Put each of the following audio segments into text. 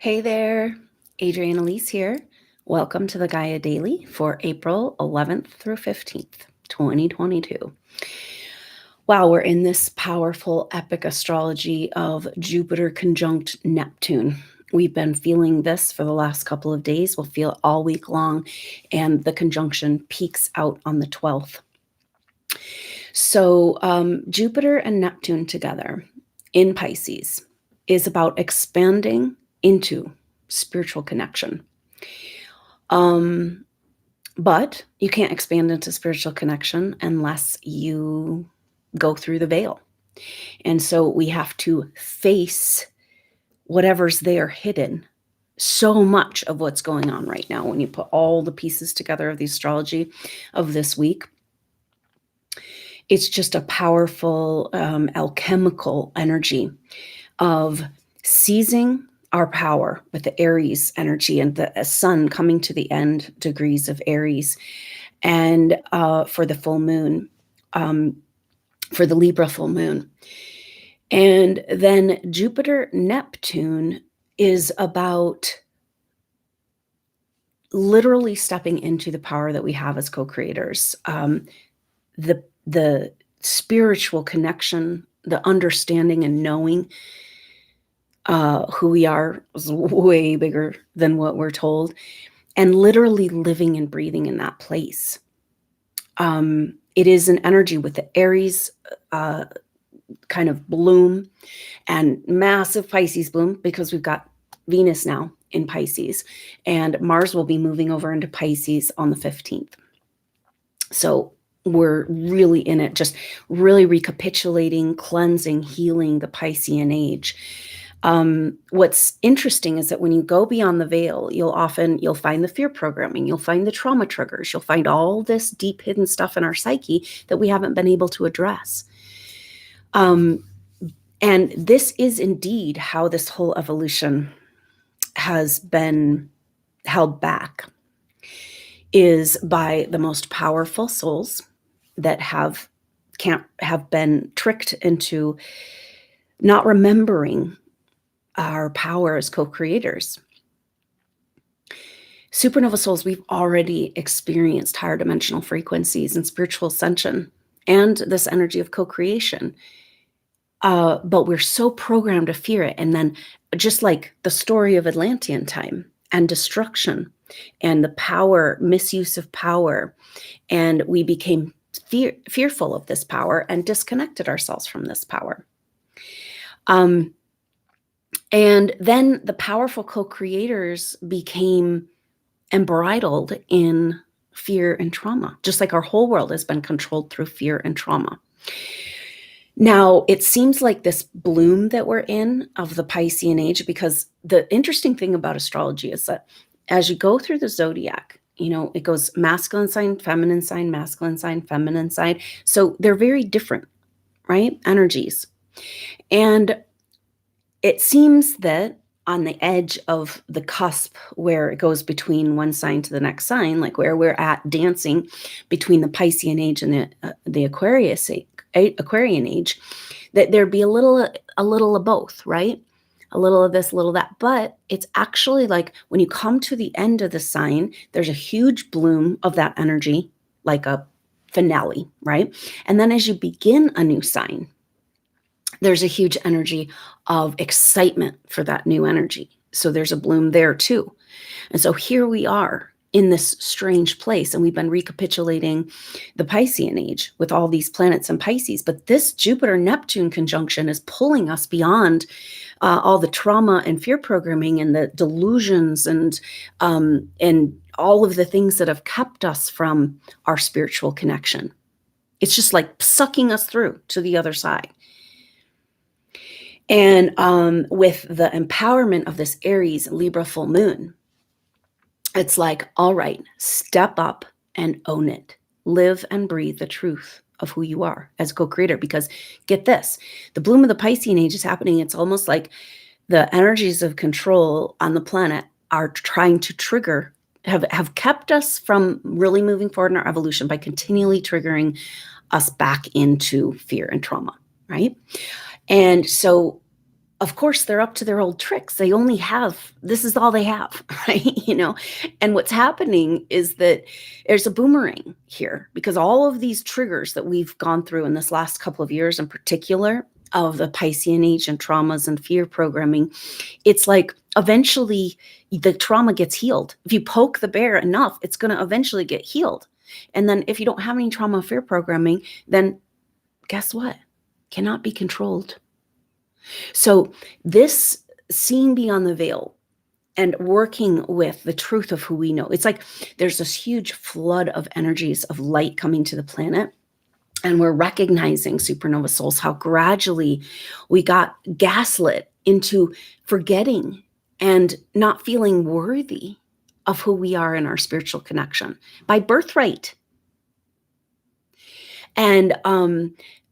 Hey there, Adrienne Elise here. Welcome to the Gaia Daily for April 11th through 15th, 2022. Wow, we're in this powerful epic astrology of Jupiter conjunct Neptune. We've been feeling this for the last couple of days. We'll feel it all week long, and the conjunction peaks out on the 12th. So Jupiter and Neptune together in Pisces is about expanding into spiritual connection. But you can't expand into spiritual connection unless you go through the veil. And so we have to face whatever's there hidden. So much of what's going on right now, when you put all the pieces together of the astrology of this week, it's just a powerful alchemical energy of seizing our power with the Aries energy and the sun coming to the end degrees of Aries, and for the full moon, for the Libra full moon. And then Jupiter Neptune is about literally stepping into the power that we have as co-creators, the spiritual connection, the understanding and knowing who we are is way bigger than what we're told, and literally living and breathing in that place. It is an energy with the Aries kind of bloom and massive Pisces bloom, because we've got Venus now in Pisces, and Mars will be moving over into Pisces on the 15th. So we're really in it, just really recapitulating, cleansing, healing the Piscean age. What's interesting is that when you go beyond the veil, you'll find the fear programming, you'll find the trauma triggers, you'll find all this deep hidden stuff in our psyche that we haven't been able to address. And this is indeed how this whole evolution has been held back, is by the most powerful souls that have been tricked into not remembering our power as co-creators. SuperNova Souls, we've already experienced higher dimensional frequencies and spiritual ascension and this energy of co-creation. But we're so programmed to fear it. And then, just like the story of Atlantean time and destruction and the power, misuse of power, and we became fearful of this power and disconnected ourselves from this power. And then the powerful co-creators became embroiled in fear and trauma, just like our whole world has been controlled through fear and trauma. Now, it seems like this bloom that we're in of the Piscean age, because the interesting thing about astrology is that as you go through the zodiac, it goes masculine sign, feminine sign, masculine sign, feminine sign. So they're very different, right? Energies. And it seems that on the edge of the cusp, where it goes between one sign to the next sign, like where we're at dancing between the Piscean age and the Aquarian age, that there'd be a little of both, right? A little of this, a little of that. But it's actually like when you come to the end of the sign, there's a huge bloom of that energy, like a finale, right? And then as you begin a new sign, there's a huge energy of excitement for that new energy. So there's a bloom there too. And so here we are in this strange place, and we've been recapitulating the Piscean age with all these planets in Pisces. But this Jupiter-Neptune conjunction is pulling us beyond all the trauma and fear programming and the delusions and all of the things that have kept us from our spiritual connection. It's just like sucking us through to the other side. And with the empowerment of this Aries Libra full moon, it's like, all right, step up and own it. Live and breathe the truth of who you are as co-creator. Because get this, the bloom of the Piscean age is happening. It's almost like the energies of control on the planet are trying to trigger, have kept us from really moving forward in our evolution by continually triggering us back into fear and trauma, right? And so of course, they're up to their old tricks. They only have, this is all they have, right? And what's happening is that there's a boomerang here, because all of these triggers that we've gone through in this last couple of years, in particular, of the Piscean age and traumas and fear programming, it's like eventually the trauma gets healed. If you poke the bear enough, it's going to eventually get healed. And then if you don't have any trauma fear programming, then guess what? Cannot be controlled. So this seeing beyond the veil and working with the truth of who we know, it's like there's this huge flood of energies of light coming to the planet. And we're recognizing, SuperNova Souls, how gradually we got gaslit into forgetting and not feeling worthy of who we are in our spiritual connection by birthright. And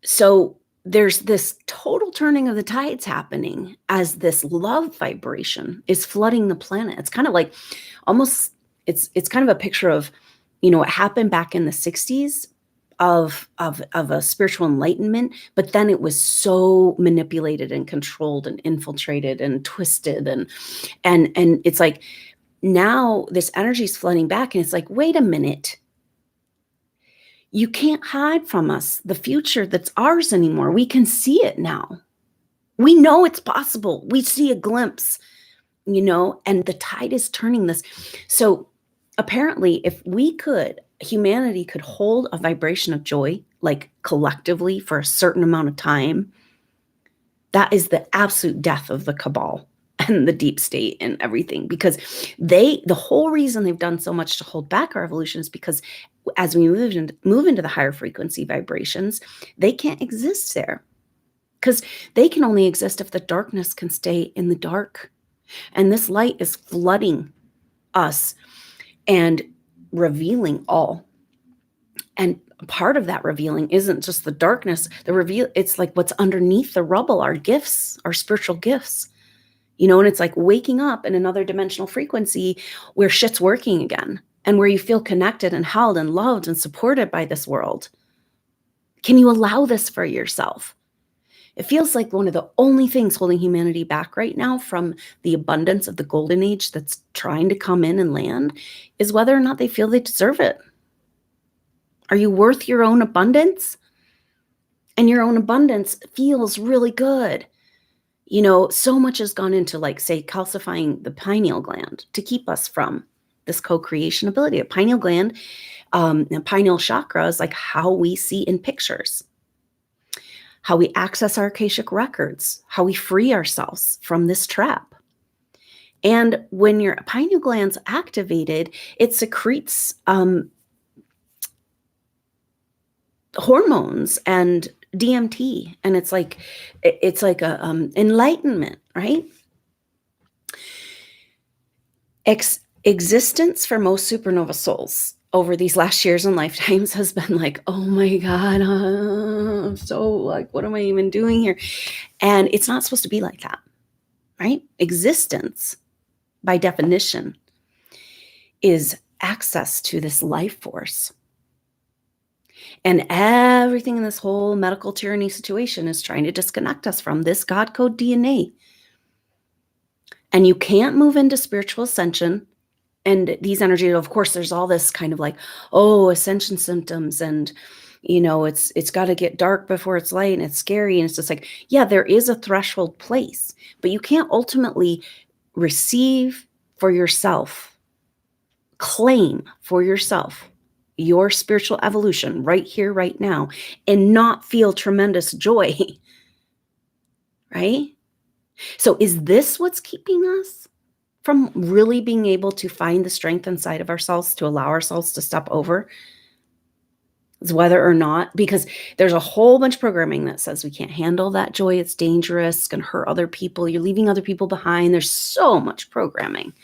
so there's this total turning of the tides happening as this love vibration is flooding the planet. It's kind of like almost, it's kind of a picture of, what happened back in the 60s of a spiritual enlightenment, but then it was so manipulated and controlled and infiltrated and twisted. And it's like now this energy is flooding back, and it's like, wait a minute. You can't hide from us the future that's ours anymore. We can see it now. We know it's possible. We see a glimpse, and the tide is turning this. So apparently, if humanity could hold a vibration of joy, like collectively for a certain amount of time, that is the absolute death of the cabal and the deep state and everything, because the whole reason they've done so much to hold back our evolution is because as we move into the higher frequency vibrations, they can't exist there, because they can only exist if the darkness can stay in the dark. And this light is flooding us and revealing all. And part of that revealing isn't just the darkness. It's like what's underneath the rubble, our gifts, our spiritual gifts. And it's like waking up in another dimensional frequency where shit's working again, and where you feel connected and held and loved and supported by this world. Can you allow this for yourself? It feels like one of the only things holding humanity back right now from the abundance of the golden age that's trying to come in and land is whether or not they feel they deserve it. Are you worth your own abundance? And your own abundance feels really good. So much has gone into, like, say, calcifying the pineal gland to keep us from this co-creation ability. A pineal gland, and pineal chakra is like how we see in pictures, how we access our Akashic records, how we free ourselves from this trap. And when your pineal gland's activated, it secretes hormones and DMT, and it's like a enlightenment, right? Existence for most SuperNova souls over these last years and lifetimes has been like, oh my God, I'm so like, what am I even doing here? And it's not supposed to be like that, right? Existence, by definition, is access to this life force. And everything in this whole medical tyranny situation is trying to disconnect us from this God code DNA. And you can't move into spiritual ascension and these energies. Of course, there's all this kind of like, ascension symptoms, and it's got to get dark before it's light, and it's scary. And it's just like, yeah, there is a threshold place, but you can't ultimately receive for yourself, claim for yourself your spiritual evolution right here, right now, and not feel tremendous joy, right? So is this what's keeping us from really being able to find the strength inside of ourselves to allow ourselves to step over? Is whether or not, because there's a whole bunch of programming that says we can't handle that joy, it's dangerous, it's going to hurt other people, you're leaving other people behind. There's so much programming,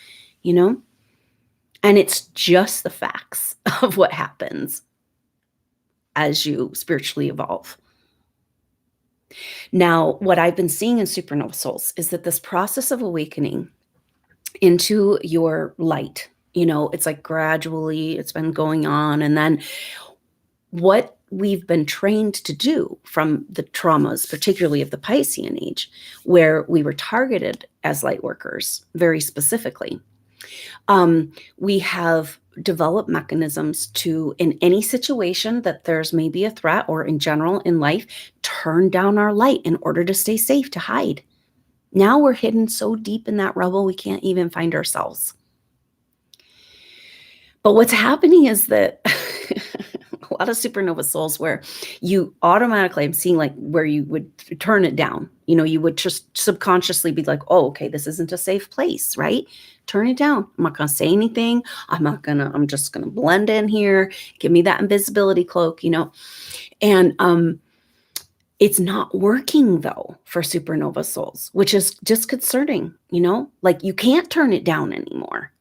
and it's just the facts of what happens as you spiritually evolve. Now, what I've been seeing in SuperNova Souls is that this process of awakening into your light, it's like gradually it's been going on. And then what we've been trained to do from the traumas, particularly of the Piscean age, where we were targeted as light workers very specifically. We have developed mechanisms to, in any situation that there's maybe a threat, or in general in life, turn down our light in order to stay safe, to hide. Now we're hidden so deep in that rubble, we can't even find ourselves. But what's happening is that a lot of supernova souls where you automatically, I'm seeing like where you would turn it down. You know, you would just subconsciously be like, oh, okay, this isn't a safe place, right? Turn it down. I'm not going to say anything. I'm just going to blend in here. Give me that invisibility cloak, you know? And it's not working though for supernova souls, which is disconcerting, you know? Like you can't turn it down anymore.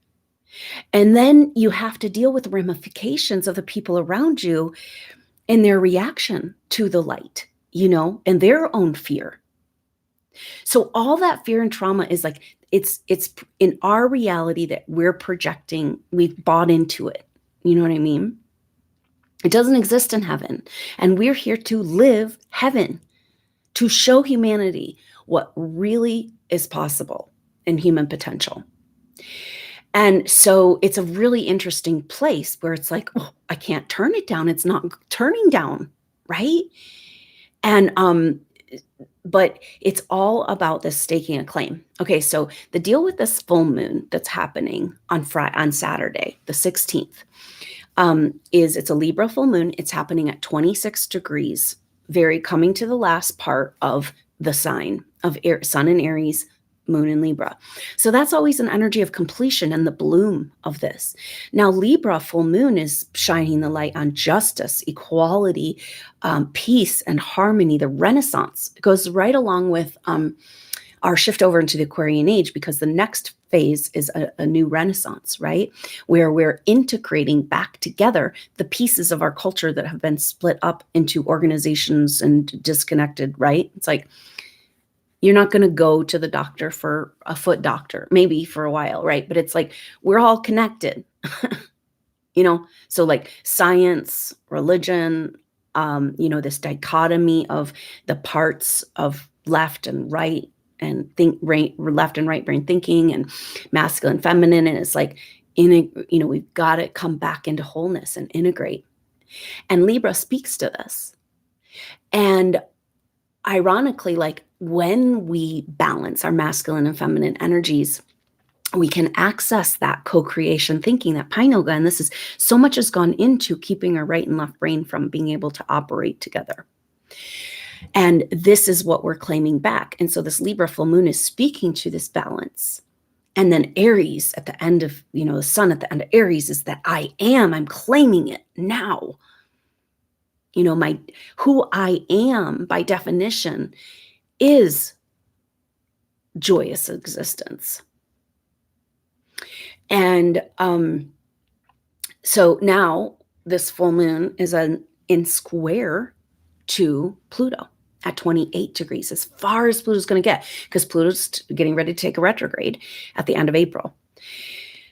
And then you have to deal with the ramifications of the people around you and their reaction to the light, you know, and their own fear. So all that fear and trauma is like, it's in our reality that we're projecting, we've bought into it. You know what I mean? It doesn't exist in heaven. And we're here to live heaven, to show humanity what really is possible in human potential. And so it's a really interesting place where it's like, oh, I can't turn it down. It's not turning down, right? And but it's all about this staking a claim. Okay, so the deal with this full moon that's happening on Saturday, the 16th, is it's a Libra full moon. It's happening at 26 degrees, very coming to the last part of the sign of Sun in Aries, Moon in Libra. So that's always an energy of completion and the bloom of this. Now, Libra full moon is shining the light on justice, equality, peace, and harmony, the Renaissance. It goes right along with our shift over into the Aquarian age, because the next phase is a new Renaissance, right? Where we're integrating back together the pieces of our culture that have been split up into organizations and disconnected, right? It's like, you're not going to go to the doctor for a foot doctor, maybe for a while, right? But it's like, we're all connected, you know? So like science, religion, you know, this dichotomy of the parts of left and right, and left and right brain thinking, and masculine, feminine. And it's like, you know, we've got to come back into wholeness and integrate. And Libra speaks to this. And ironically, like when we balance our masculine and feminine energies, we can access that co-creation thinking, that pineal gland. This is so much has gone into keeping our right and left brain from being able to operate together. And this is what we're claiming back. And so this Libra full moon is speaking to this balance. And then Aries at the end of, you know, the sun at the end of Aries is that I'm claiming it now. You know, who I am by definition is joyous existence. And so now this full moon is in square to Pluto at 28 degrees, as far as Pluto's going to get, because Pluto's getting ready to take a retrograde at the end of April.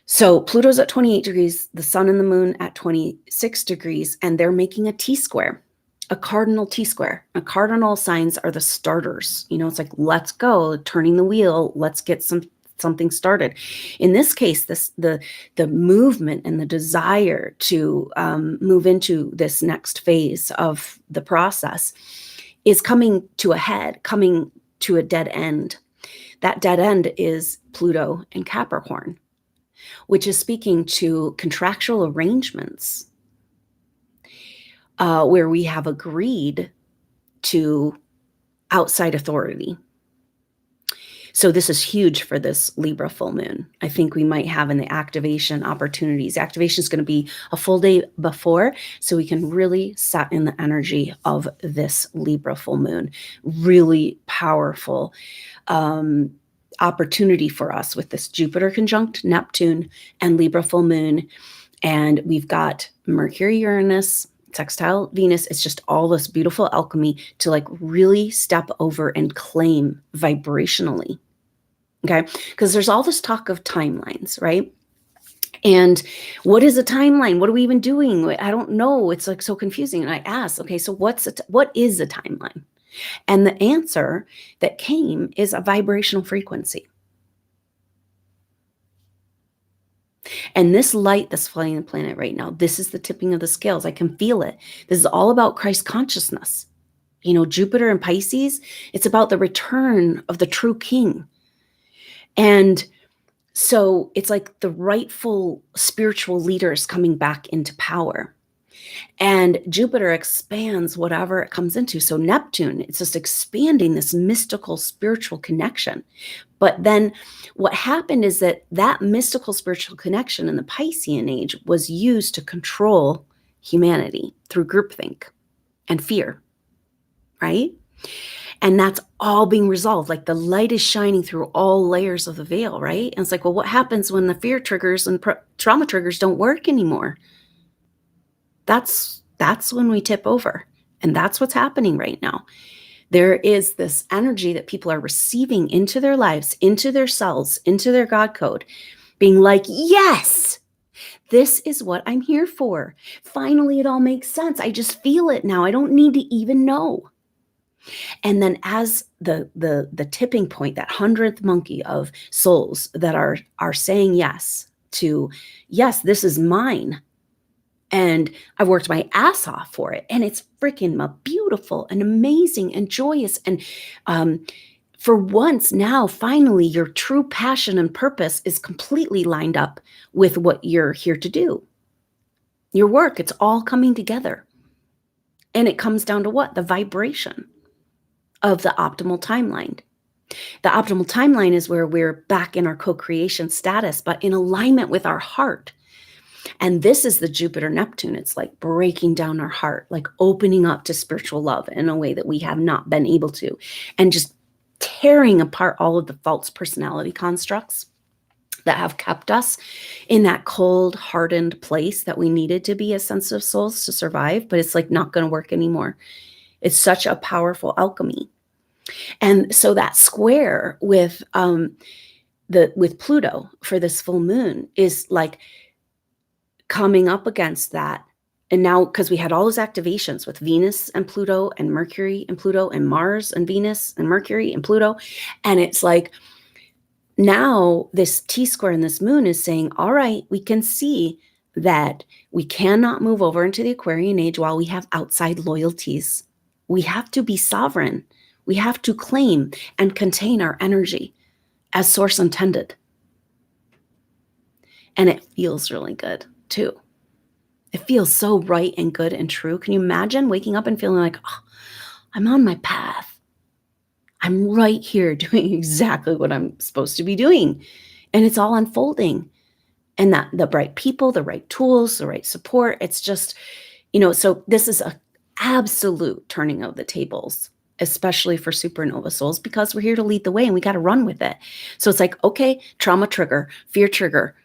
So Pluto's at 28 degrees, the sun and the moon at 26 degrees, and they're making a T-square, a cardinal T-square. Cardinal signs are the starters. You know, it's like, let's go, turning the wheel, let's get something started. In this case, the movement and the desire to move into this next phase of the process is coming to a head, coming to a dead end. That dead end is Pluto and Capricorn, which is speaking to contractual arrangements where we have agreed to outside authority. So this is huge for this Libra full moon. I think we might have in the activation opportunities. Activation is going to be a full day before, so we can really set in the energy of this Libra full moon. Really powerful opportunity for us with this Jupiter conjunct Neptune and Libra full moon. And we've got Mercury, Uranus, sextile Venus. It's just all this beautiful alchemy to like really step over and claim vibrationally. Okay. Because there's all this talk of timelines, right? And what is a timeline? What are we even doing? I don't know. It's like so confusing. And I asked, okay, so what is a timeline? And the answer that came is a vibrational frequency. And this light that's flying the planet right now, this is the tipping of the scales. I can feel it. This is all about Christ consciousness. You know, Jupiter and Pisces, it's about the return of the true king. And so it's like the rightful spiritual leaders coming back into power. And Jupiter expands whatever it comes into. So Neptune, it's just expanding this mystical spiritual connection. But then what happened is that mystical spiritual connection in the Piscean age was used to control humanity through groupthink and fear, right? And that's all being resolved. Like the light is shining through all layers of the veil, right? And it's like, well, what happens when the fear triggers and trauma triggers don't work anymore? That's when we tip over. And that's what's happening right now. There is this energy that people are receiving into their lives, into their cells, into their God code, being like, yes, this is what I'm here for. Finally, it all makes sense. I just feel it now. I don't need to even know. And then as the tipping point, that 100th monkey of souls that are saying yes to, yes, this is mine. And I've worked my ass off for it. And it's freaking beautiful and amazing and joyous. And for once now, finally, your true passion and purpose is completely lined up with what you're here to do. Your work, it's all coming together. And it comes down to what? The vibration of the optimal timeline. The optimal timeline is where we're back in our co-creation status, but in alignment with our heart. And this is the Jupiter Neptune. It's like breaking down our heart, like opening up to spiritual love in a way that we have not been able to, and just tearing apart all of the false personality constructs that have kept us in that cold, hardened place that we needed to be as sensitive souls to survive, but it's like not going to work anymore. It's such a powerful alchemy. And so that square with Pluto for this full moon is like coming up against that. And now, because we had all those activations with Venus and Pluto and Mercury and Pluto and Mars and Venus and Mercury and Pluto. And it's like, now this T-square in this moon is saying, all right, we can see that we cannot move over into the Aquarian age while we have outside loyalties. We have to be sovereign. We have to claim and contain our energy as source intended. And it feels really good too. It feels so right and good and true. Can you imagine waking up and feeling like, oh, I'm on my path. I'm right here doing exactly what I'm supposed to be doing. And it's all unfolding. And that the right people, the right tools, the right support. It's just, so this is a absolute turning of the tables, especially for SuperNova Souls, because we're here to lead the way and we got to run with it. So it's like, okay, trauma trigger, fear trigger.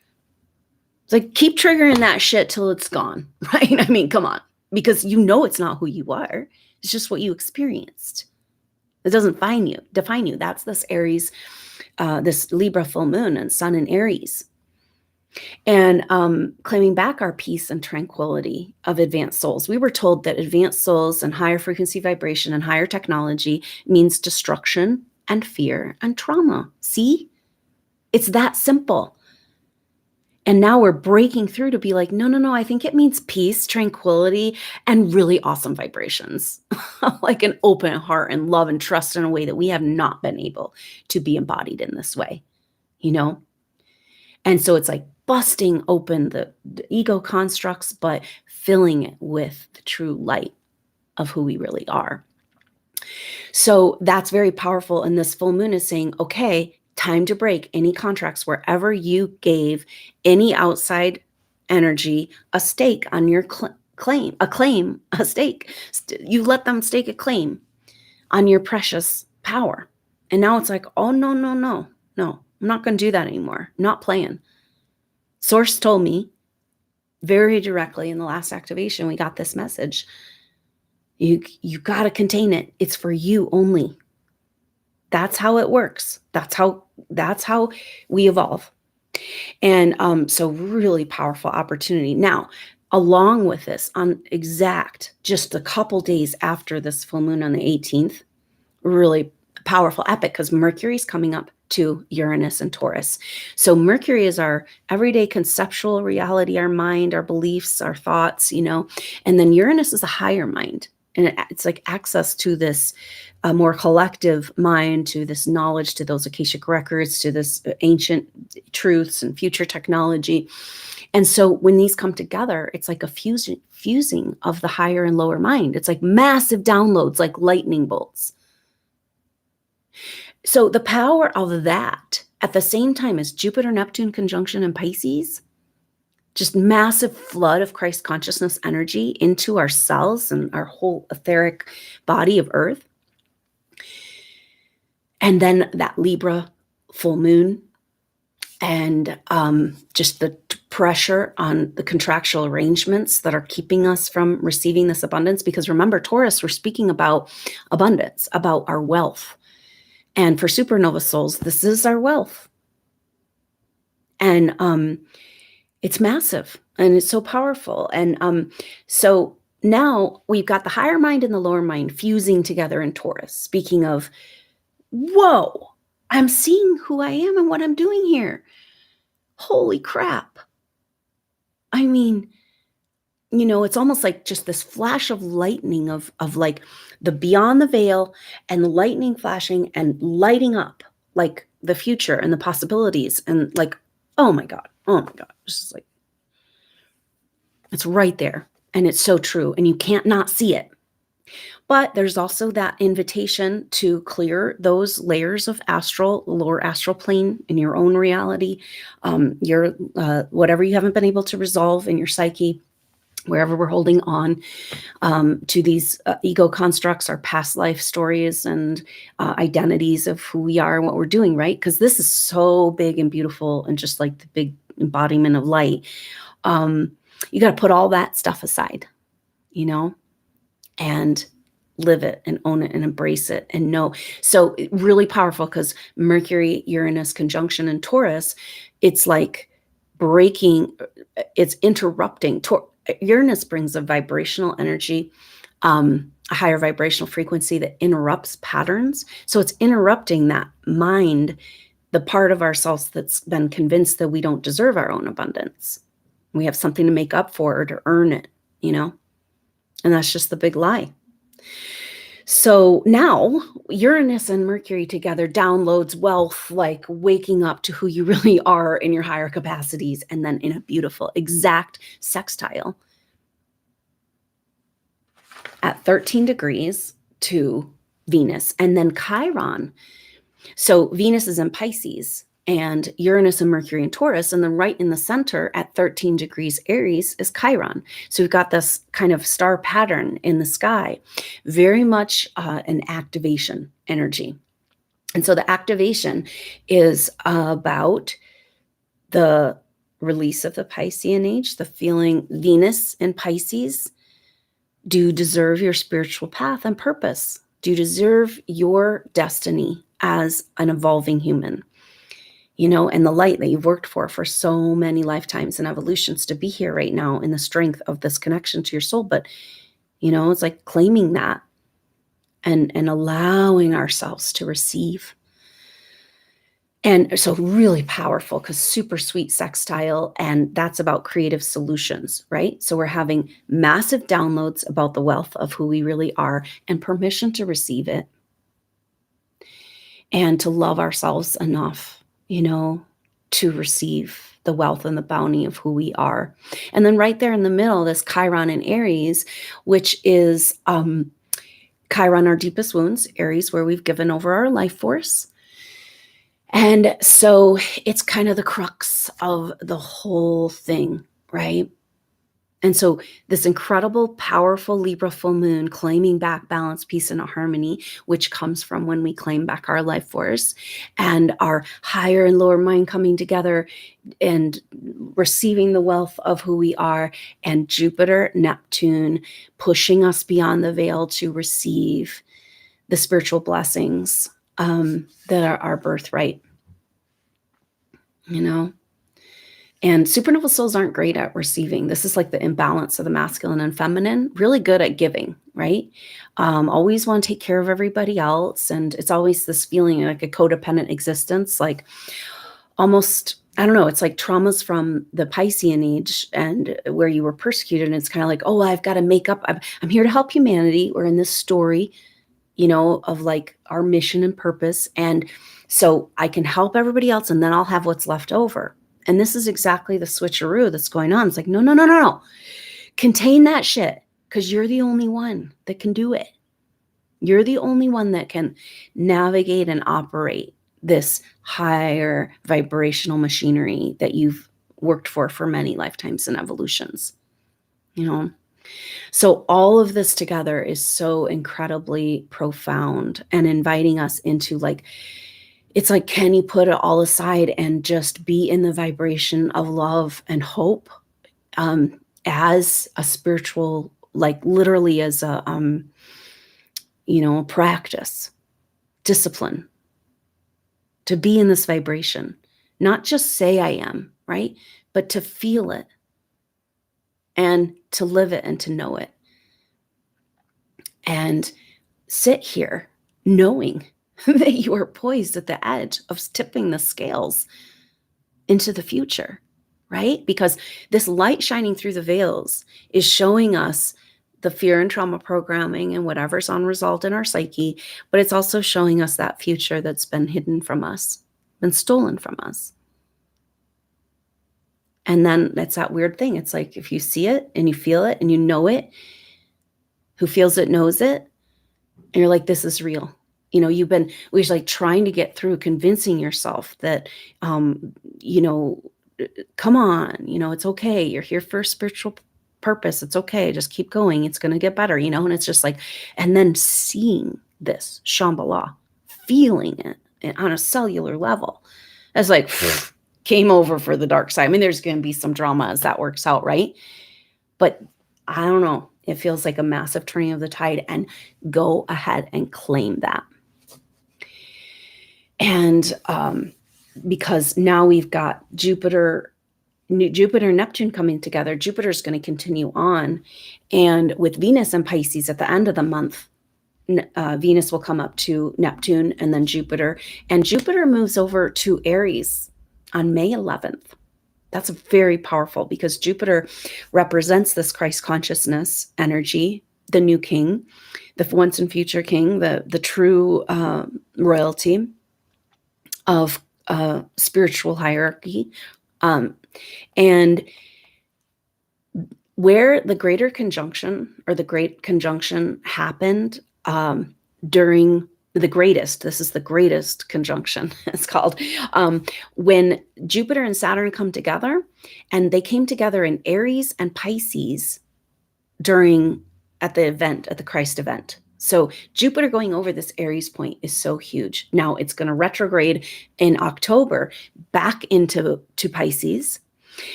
It's like, keep triggering that shit till it's gone, right? I mean, come on, because it's not who you are. It's just what you experienced. It doesn't define you. That's this Aries, this Libra full moon and sun in Aries. And claiming back our peace and tranquility of advanced souls. We were told that advanced souls and higher frequency vibration and higher technology means destruction and fear and trauma. See? It's that simple. And now we're breaking through to be like, no, I think it means peace, tranquility, and really awesome vibrations. Like an open heart and love and trust in a way that we have not been able to be embodied in this way, And so it's like busting open the ego constructs, but filling it with the true light of who we really are. So that's very powerful. And this full moon is saying, okay, time to break any contracts wherever you gave any outside energy a stake on your a stake. You let them stake a claim on your precious power. And now it's like, oh, no, I'm not going to do that anymore. Not playing. Source told me very directly in the last activation, we got this message. You got to contain it. It's for you only. That's how it works. That's how we evolve. And so really powerful opportunity. Now, along with this, on exact just a couple days after this full moon on the 18th, really powerful epic, because Mercury's coming up to Uranus and Taurus. So Mercury is our everyday conceptual reality, our mind, our beliefs, our thoughts, and then Uranus is a higher mind. And it's like access to this more collective mind, to this knowledge, to those Akashic records, to this ancient truths and future technology. And so when these come together, it's like a fusing of the higher and lower mind. It's like massive downloads, like lightning bolts. So the power of that at the same time as Jupiter, Neptune conjunction in Pisces, just massive flood of Christ consciousness energy into our cells and our whole etheric body of Earth. And then that Libra full moon and just the pressure on the contractual arrangements that are keeping us from receiving this abundance. Because remember, Taurus, we're speaking about abundance, about our wealth. And for SuperNova Souls, this is our wealth. And it's massive and it's so powerful. And so now we've got the higher mind and the lower mind fusing together in Taurus. Speaking of, whoa, I'm seeing who I am and what I'm doing here. Holy crap. I mean, it's almost like just this flash of lightning of like the beyond the veil and the lightning flashing and lighting up like the future and the possibilities and like, oh my God. It's just like, it's right there. And it's so true. And you can't not see it. But there's also that invitation to clear those layers of lower astral plane in your own reality, your whatever you haven't been able to resolve in your psyche, wherever we're holding on to these ego constructs, our past life stories and identities of who we are and what we're doing, right? Because this is so big and beautiful and just like the big embodiment of light. You got to put all that stuff aside, and live it and own it and embrace it and know. So really powerful, because Mercury, Uranus conjunction in Taurus, it's like breaking, it's interrupting. Uranus brings a vibrational energy, a higher vibrational frequency that interrupts patterns. So it's interrupting that mind, the part of ourselves that's been convinced that we don't deserve our own abundance. We have something to make up for or to earn it, and that's just the big lie. So now Uranus and Mercury together downloads wealth, like waking up to who you really are in your higher capacities, and then in a beautiful exact sextile at 13 degrees to Venus, and then Chiron. So Venus is in Pisces and Uranus and Mercury in Taurus, and then right in the center at 13 degrees Aries is Chiron. So we've got this kind of star pattern in the sky, very much an activation energy. And so the activation is about the release of the Piscean age, the feeling Venus in Pisces. Do you deserve your spiritual path and purpose? Do you deserve your destiny as an evolving human? And the light that you've worked for so many lifetimes and evolutions to be here right now in the strength of this connection to your soul. But, it's like claiming that and allowing ourselves to receive. And so really powerful, because super sweet sextile, and that's about creative solutions, right? So we're having massive downloads about the wealth of who we really are and permission to receive it and to love ourselves enough, to receive the wealth and the bounty of who we are. And then right there in the middle, this Chiron in Aries, which is Chiron, our deepest wounds, Aries, where we've given over our life force. And so it's kind of the crux of the whole thing, right? And so this incredible, powerful Libra full moon claiming back balance, peace, and harmony, which comes from when we claim back our life force and our higher and lower mind coming together and receiving the wealth of who we are, and Jupiter, Neptune pushing us beyond the veil to receive the spiritual blessings that are our birthright. And supernova souls aren't great at receiving. This is like the imbalance of the masculine and feminine, really good at giving, right? Always want to take care of everybody else. And it's always this feeling like a codependent existence, like almost, I don't know, it's like traumas from the Piscean age and where you were persecuted. And it's kind of like, oh, I've got to make up. I'm here to help humanity. We're in this story, you know, of like our mission and purpose. And so I can help everybody else and then I'll have what's left over. And this is exactly the switcheroo that's going on. It's like, no, no, no, no, no. Contain that shit because you're the only one that can do it. You're the only one that can navigate and operate this higher vibrational machinery that you've worked for many lifetimes and evolutions, you know? So all of this together is so incredibly profound and inviting us into like, it's like, can you put it all aside and just be in the vibration of love and hope as a spiritual, like literally as a, you know, practice, discipline, to be in this vibration, not just say I am, right? But to feel it and to live it and to know it. And sit here knowing that you are poised at the edge of tipping the scales into the future, right? Because this light shining through the veils is showing us the fear and trauma programming and whatever's unresolved in our psyche, but it's also showing us that future that's been hidden from us, been stolen from us. And then it's that weird thing. It's like, if you see it and you feel it and you know it, who feels it knows it, and you're like, this is real. You know, we're like trying to get through convincing yourself that, you know, come on, you know, it's okay. You're here for a spiritual purpose. It's okay. Just keep going. It's going to get better, you know? And it's just like, and then seeing this Shambhala, feeling it on a cellular level, it's like, came over for the dark side. I mean, there's going to be some drama as that works out, right? But I don't know. It feels like a massive turning of the tide, and go ahead and claim that. And because now we've got Jupiter and Neptune coming together, Jupiter's going to continue on. And with Venus and Pisces at the end of the month, Venus will come up to Neptune and then Jupiter. And Jupiter moves over to Aries on May 11th. That's very powerful because Jupiter represents this Christ consciousness energy, the new king, the once and future king, the true royalty of spiritual hierarchy. And where the greater conjunction or the great conjunction happened during the greatest, this is the greatest conjunction, it's called, when Jupiter and Saturn come together, and they came together in Aries and Pisces at the Christ event. So Jupiter going over this Aries point is so huge. Now it's going to retrograde in October back into Pisces.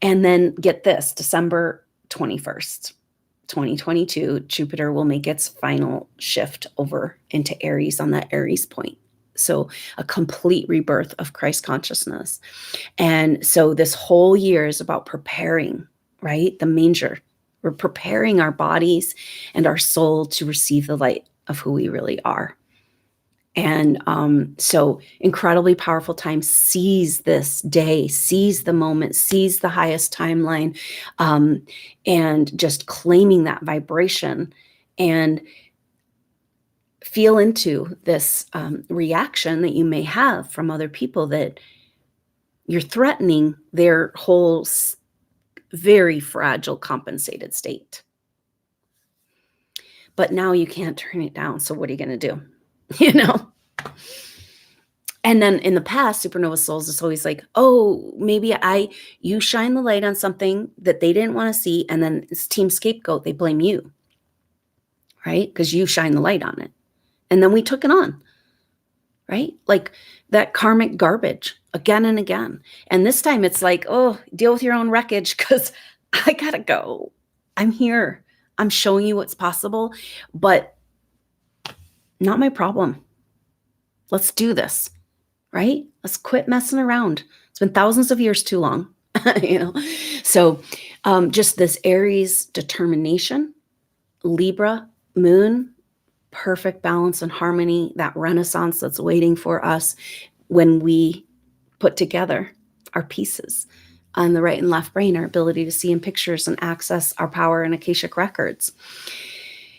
And then get this, December 21st, 2022, Jupiter will make its final shift over into Aries on that Aries point. So a complete rebirth of Christ consciousness. And so this whole year is about preparing, right? The manger. We're preparing our bodies and our soul to receive the light of who we really are. And so incredibly powerful time. Seize this day, seize the moment, seize the highest timeline, and just claiming that vibration and feel into this reaction that you may have from other people that you're threatening their whole very fragile compensated state. But now you can't turn it down. So what are you going to do? You know? And then in the past, SuperNova Souls is always like, oh, maybe you shine the light on something that they didn't want to see. And then it's team scapegoat. They blame you, right? Because you shine the light on it. And then we took it on, right? Like that karmic garbage again and again. And this time it's like, oh, deal with your own wreckage because I got to go. I'm here. I'm showing you what's possible, but not my problem. Let's do this, right? Let's quit messing around. It's been thousands of years too long. you know? So just this Aries determination, Libra, moon, perfect balance and harmony, that renaissance that's waiting for us when we put together our pieces on the right and left brain, our ability to see in pictures and access our power in Akashic records.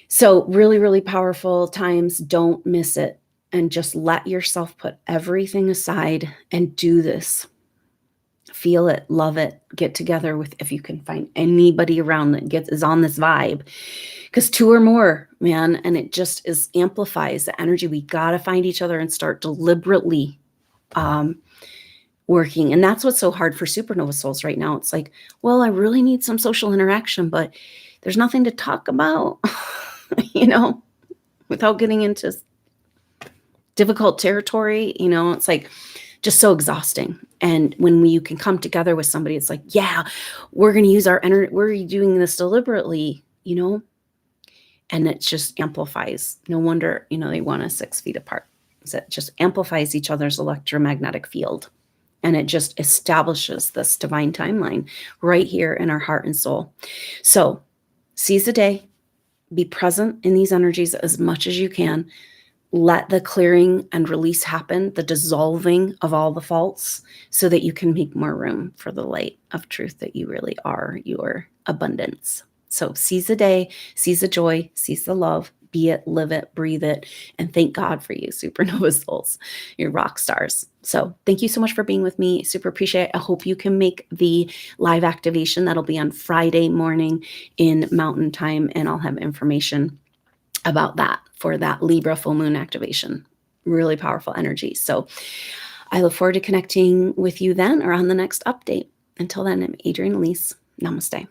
So really, really powerful times. Don't miss it. And just let yourself put everything aside and do this. Feel it, love it, get together with, if you can find anybody around that is on this vibe, because two or more, man, and it just amplifies the energy. We got to find each other and start deliberately working. And that's what's so hard for SuperNova Souls right now. It's like, well, I really need some social interaction, but there's nothing to talk about, without getting into difficult territory. It's like just so exhausting. And when you can come together with somebody, it's like, yeah, we're going to use our energy. We're doing this deliberately, and it just amplifies. No wonder, they want us 6 feet apart. So it just amplifies each other's electromagnetic field. And it just establishes this divine timeline right here in our heart and soul. So seize the day, be present in these energies as much as you can. Let the clearing and release happen, the dissolving of all the faults, so that you can make more room for the light of truth that you really are, your abundance. So seize the day, seize the joy, seize the love, be it, live it, breathe it, and thank God for you, SuperNova Souls. You're rock stars. So thank you so much for being with me. Super appreciate it. I hope you can make the live activation. That'll be on Friday morning in Mountain Time, and I'll have information about that for that Libra full moon activation. Really powerful energy. So I look forward to connecting with you then or on the next update. Until then, I'm Adrienne Elise. Namaste.